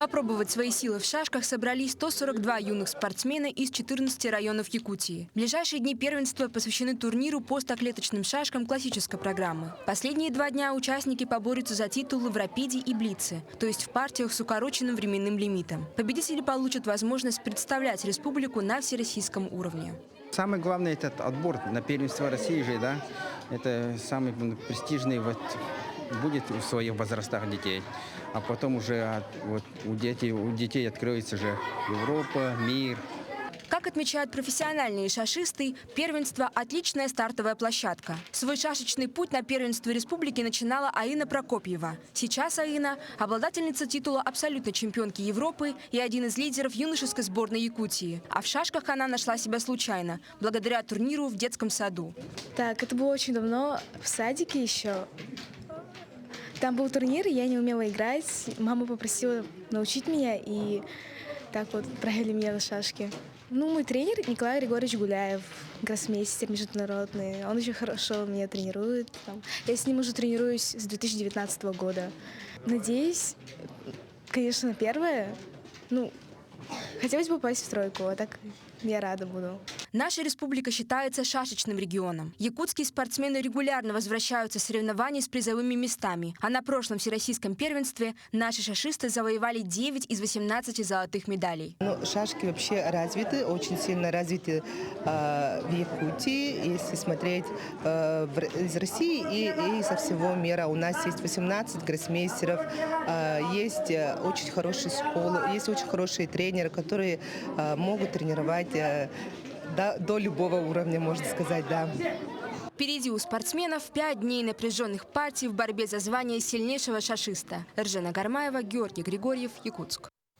Попробовать свои силы в шашках собрались 142 юных спортсмена из 14 районов Якутии. Ближайшие дни первенства посвящены турниру по стоклеточным шашкам классической программы. Последние 2 дня участники поборются за титулы в рапиде и блице, то есть в партиях с укороченным временным лимитом. Победители получат возможность представлять республику на всероссийском уровне. Самое главное – это отбор на первенство России же, да. Это самый престижный будет в своих возрастах детей. А потом уже у детей откроется же Европа, мир. Как отмечают профессиональные шашисты, первенство – отличная стартовая площадка. Свой шашечный путь на первенство республики начинала Аина Прокопьева. Сейчас Аина – обладательница титула абсолютной чемпионки Европы и один из лидеров юношеской сборной Якутии. А в шашках она нашла себя случайно, благодаря турниру в детском саду. Так, это было очень давно, в садике еще. Там был турнир, я не умела играть. Мама попросила научить меня, и так вот отправили меня на шашки. Мой тренер Николай Григорьевич Гуляев, гроссмейстер международный. Он очень хорошо меня тренирует. Я с ним уже тренируюсь с 2019 года. Надеюсь, конечно, на первое. Хотелось бы попасть в тройку, а так я рада буду. Наша республика считается шашечным регионом. Якутские спортсмены регулярно возвращаются с соревнований с призовыми местами. А на прошлом всероссийском первенстве наши шашисты завоевали 9 из 18 золотых медалей. Шашки вообще развиты, очень сильно развиты в Якутии. Если смотреть из России и со всего мира. У нас есть 18 гроссмейстеров, есть очень хорошие школы, есть очень хорошие тренеры, которые могут тренировать до любого уровня, можно сказать, да. Впереди у спортсменов 5 дней напряженных партий в борьбе за звание сильнейшего шашиста. Эржена Гармаева, Георгий Григорьев, Якутск.